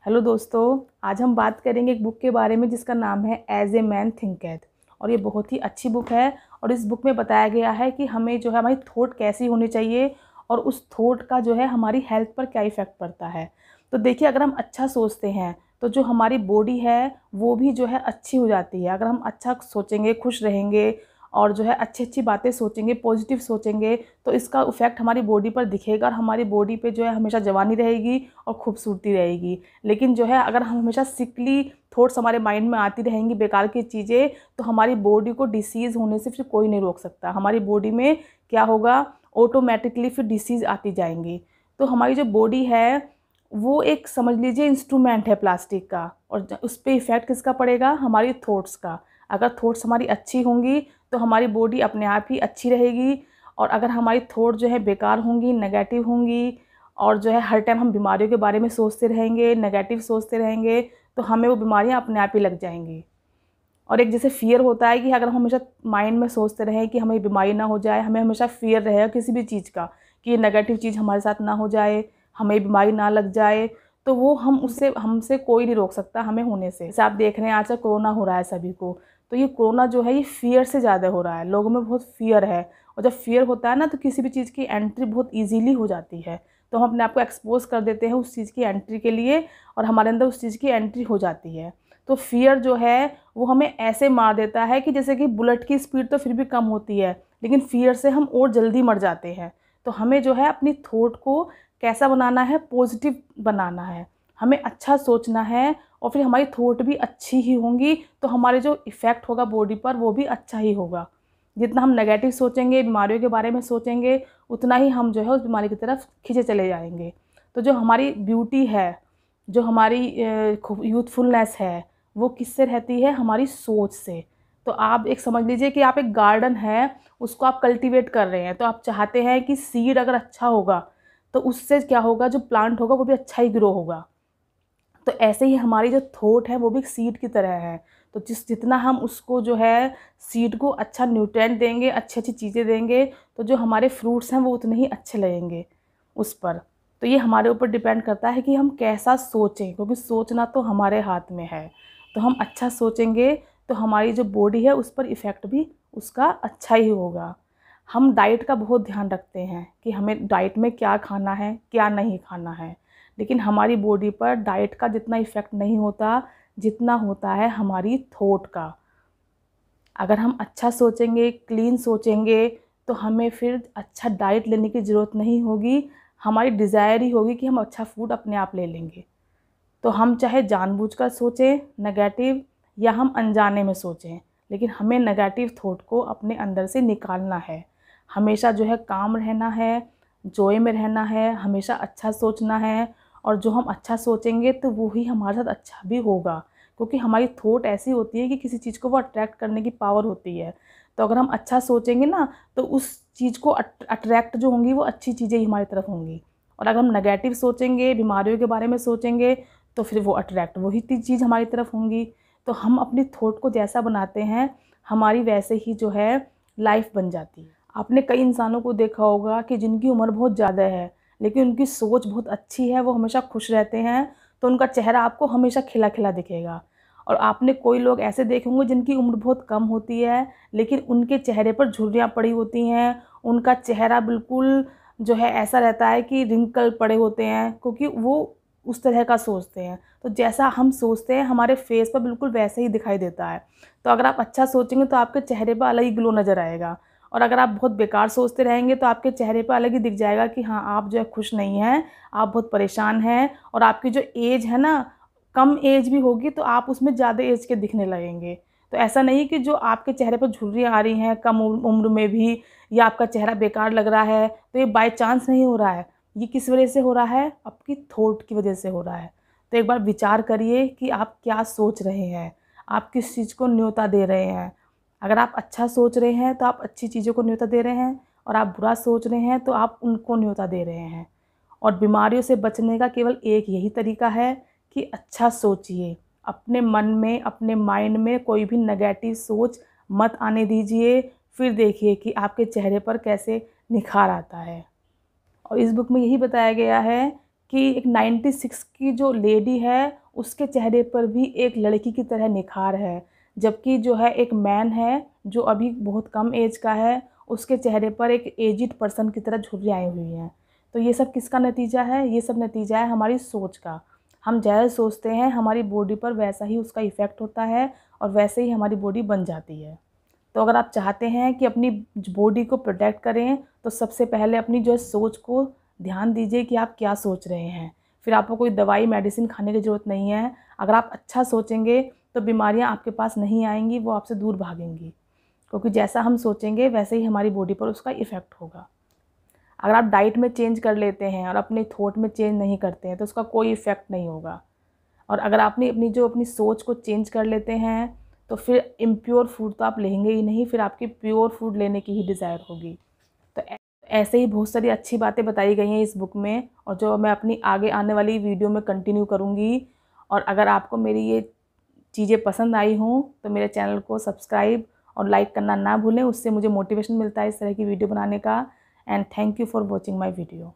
Hello दोस्तों, आज हम बात करेंगे एक बुक के बारे में जिसका नाम है एज ए मैन थिंकeth। और ये बहुत ही अच्छी बुक है। और इस बुक में बताया गया है कि हमें जो है हमारी थॉट कैसी होनी चाहिए और उस थॉट का जो है हमारी हेल्थ पर क्या इफ़ेक्ट पड़ता है। तो देखिए, अगर हम अच्छा सोचते हैं तो जो हमारी बॉडी है वो भी जो है अच्छी हो जाती है। अगर हम अच्छा सोचेंगे, खुश रहेंगे और जो है अच्छी अच्छी बातें सोचेंगे, पॉजिटिव सोचेंगे, तो इसका इफ़ेक्ट हमारी बॉडी पर दिखेगा और हमारी बॉडी पे जो है हमेशा जवानी रहेगी और खूबसूरती रहेगी। लेकिन जो है अगर हम हमेशा सिकली थॉट्स हमारे माइंड में आती रहेंगी, बेकार की चीज़ें, तो हमारी बॉडी को डिसीज़ होने से फिर कोई नहीं रोक सकता। हमारी बॉडी में क्या होगा, ऑटोमेटिकली फिर डिसीज़ आती जाएंगी। तो हमारी जो बॉडी है वो एक समझ लीजिए इंस्ट्रूमेंट है प्लास्टिक का, और उस पर इफ़ेक्ट किसका पड़ेगा, हमारी थॉट्स का। अगर थॉट्स हमारी अच्छी होंगी तो हमारी बॉडी अपने आप ही अच्छी रहेगी। और अगर हमारी थॉट जो है बेकार होंगी, नेगेटिव होंगी, और जो है हर टाइम हम बीमारियों के बारे में सोचते रहेंगे, नेगेटिव सोचते रहेंगे, तो हमें वो बीमारियां अपने आप ही लग जाएंगी। और एक जैसे फ़ियर होता है कि अगर हम हमेशा माइंड में सोचते रहें कि हमें बीमारी ना हो जाए, हमें हमेशा फ़ियर रहेगा किसी भी चीज़ का कि ये नेगेटिव चीज़ हमारे साथ ना हो जाए, हमें बीमारी ना लग जाए, तो वो हमसे कोई नहीं रोक सकता हमें होने से। जैसे आप देख रहे हैं आजकल कोरोना हो रहा है सभी को, तो ये कोरोना जो है ये फ़ियर से ज़्यादा हो रहा है। लोगों में बहुत फ़ियर है, और जब फ़ियर होता है ना तो किसी भी चीज़ की एंट्री बहुत ईजीली हो जाती है। तो हम अपने आप को एक्सपोज कर देते हैं उस चीज़ की एंट्री के लिए, और हमारे अंदर उस चीज़ की एंट्री हो जाती है। तो फ़ियर जो है वो हमें ऐसे मार देता है कि जैसे कि बुलेट की स्पीड तो फिर भी कम होती है, लेकिन फ़ियर से हम और जल्दी मर जाते हैं। तो हमें जो है अपनी थॉट को कैसा बनाना है, पॉजिटिव बनाना है, हमें अच्छा सोचना है, और फिर हमारी थॉट भी अच्छी ही होंगी तो हमारे जो इफ़ेक्ट होगा बॉडी पर वो भी अच्छा ही होगा। जितना हम नेगेटिव सोचेंगे, बीमारियों के बारे में सोचेंगे, उतना ही हम जो है उस बीमारी की तरफ खींचे चले जाएंगे। तो जो हमारी ब्यूटी है, जो हमारी यूथफुलनेस है, वो किससे रहती है, हमारी सोच से। तो आप एक समझ लीजिए कि आप एक गार्डन है, उसको आप कल्टीवेट कर रहे हैं, तो आप चाहते हैं कि सीड अगर अच्छा होगा तो उससे क्या होगा, जो प्लांट होगा वो भी अच्छा ही ग्रो होगा। तो ऐसे ही हमारी जो थॉट है वो भी एक सीड की तरह है। तो जितना हम उसको जो है सीड को अच्छा न्यूट्रिएंट देंगे, अच्छी अच्छी चीज़ें देंगे, तो जो हमारे फ्रूट्स हैं वो उतने ही अच्छे लगेंगे उस पर। तो ये हमारे ऊपर डिपेंड करता है कि हम कैसा सोचें, क्योंकि सोचना तो हमारे हाथ में है। तो हम अच्छा सोचेंगे तो हमारी जो बॉडी है उस पर इफ़ेक्ट भी उसका अच्छा ही होगा। हम डाइट का बहुत ध्यान रखते हैं कि हमें डाइट में क्या खाना है, क्या नहीं खाना है, लेकिन हमारी बॉडी पर डाइट का जितना इफ़ेक्ट नहीं होता जितना होता है हमारी थॉट का। अगर हम अच्छा सोचेंगे, क्लीन सोचेंगे, तो हमें फिर अच्छा डाइट लेने की ज़रूरत नहीं होगी। हमारी डिज़ायर ही होगी कि हम अच्छा फूड अपने आप ले लेंगे। तो हम चाहे जानबूझकर सोचें नेगेटिव, या हम अनजाने में सोचें, लेकिन हमें नेगेटिव थॉट को अपने अंदर से निकालना है। हमेशा जो है काम रहना है, जॉय में रहना है, हमेशा अच्छा सोचना है। और जो हम अच्छा सोचेंगे तो वो ही हमारे साथ अच्छा भी होगा, क्योंकि हमारी थॉट ऐसी होती है कि किसी चीज़ को वो अट्रैक्ट करने की पावर होती है। तो अगर हम अच्छा सोचेंगे ना तो उस चीज़ को अट्रैक्ट जो होंगी वो अच्छी चीज़ें ही हमारी तरफ होंगी। और अगर हम नेगेटिव सोचेंगे, बीमारियों के बारे में सोचेंगे, तो फिर वो अट्रैक्ट वही चीज़ हमारी तरफ होंगी। तो हम अपनी थॉट को जैसा बनाते हैं हमारी वैसे ही जो है लाइफ बन जाती है। आपने कई इंसानों को देखा होगा कि जिनकी उम्र बहुत ज़्यादा है लेकिन उनकी सोच बहुत अच्छी है, वो हमेशा खुश रहते हैं, तो उनका चेहरा आपको हमेशा खिला खिला दिखेगा। और आपने कोई लोग ऐसे देखे होंगे जिनकी उम्र बहुत कम होती है लेकिन उनके चेहरे पर झुर्रियाँ पड़ी होती हैं, उनका चेहरा बिल्कुल जो है ऐसा रहता है कि रिंकल पड़े होते हैं, क्योंकि वो उस तरह का सोचते हैं। तो जैसा हम सोचते हैं हमारे फेस पर बिल्कुल वैसे ही दिखाई देता है। तो अगर आप अच्छा सोचेंगे तो आपके चेहरे पर अलग ही ग्लो नज़र आएगा, और अगर आप बहुत बेकार सोचते रहेंगे तो आपके चेहरे पर अलग ही दिख जाएगा कि हाँ, आप जो है खुश नहीं हैं, आप बहुत परेशान हैं। और आपकी जो एज है ना, कम एज भी होगी तो आप उसमें ज़्यादा एज के दिखने लगेंगे। तो ऐसा नहीं कि जो आपके चेहरे पर झुर्रियाँ आ रही हैं कम उम्र में भी, या आपका चेहरा बेकार लग रहा है, तो ये बाय चांस नहीं हो रहा है। ये किस वजह से हो रहा है, आपकी थॉट की वजह से हो रहा है। तो एक बार विचार करिए कि आप क्या सोच रहे हैं, आप किस चीज़ को न्योता दे रहे हैं। अगर आप अच्छा सोच रहे हैं तो आप अच्छी चीज़ों को न्योता दे रहे हैं, और आप बुरा सोच रहे हैं तो आप उनको न्योता दे रहे हैं। और बीमारियों से बचने का केवल एक यही तरीका है कि अच्छा सोचिए। अपने मन में, अपने माइंड में कोई भी नेगेटिव सोच मत आने दीजिए, फिर देखिए कि आपके चेहरे पर कैसे निखार आता है। और इस बुक में यही बताया गया है कि एक 96 की जो लेडी है उसके चेहरे पर भी एक लड़की की तरह निखार है, जबकि जो है एक मैन है जो अभी बहुत कम एज का है, उसके चेहरे पर एक एजिड पर्सन की तरह झुर्रियाँ आई हुई हैं। तो ये सब किसका नतीजा है? ये सब नतीजा है हमारी सोच का। हम जैसा सोचते हैं हमारी बॉडी पर वैसा ही उसका इफ़ेक्ट होता है और वैसे ही हमारी बॉडी बन जाती है। तो अगर आप चाहते हैं कि अपनी बॉडी को प्रोटेक्ट करें, तो सबसे पहले अपनी जो है सोच को ध्यान दीजिए कि आप क्या सोच रहे हैं। फिर आपको कोई दवाई मेडिसिन खाने की ज़रूरत नहीं है। अगर आप अच्छा सोचेंगे तो बीमारियां आपके पास नहीं आएंगी, वो आपसे दूर भागेंगी, क्योंकि जैसा हम सोचेंगे वैसे ही हमारी बॉडी पर उसका इफ़ेक्ट होगा। अगर आप डाइट में चेंज कर लेते हैं और अपने थॉट में चेंज नहीं करते हैं तो उसका कोई इफ़ेक्ट नहीं होगा। और अगर आपने अपनी सोच को चेंज कर लेते हैं तो फिर इम्प्योर फूड तो आप लेंगे ही नहीं, फिर आपकी प्योर फूड लेने की ही डिज़ायर होगी। तो ऐसे ही बहुत सारी अच्छी बातें बताई गई हैं इस बुक में, और जो मैं अपनी आगे आने वाली वीडियो में कंटिन्यू करूँगी। और अगर आपको मेरी ये चीज़ें पसंद आई हों तो मेरे चैनल को सब्सक्राइब और लाइक करना ना भूलें, उससे मुझे मोटिवेशन मिलता है इस तरह की वीडियो बनाने का। And thank you for watching my video.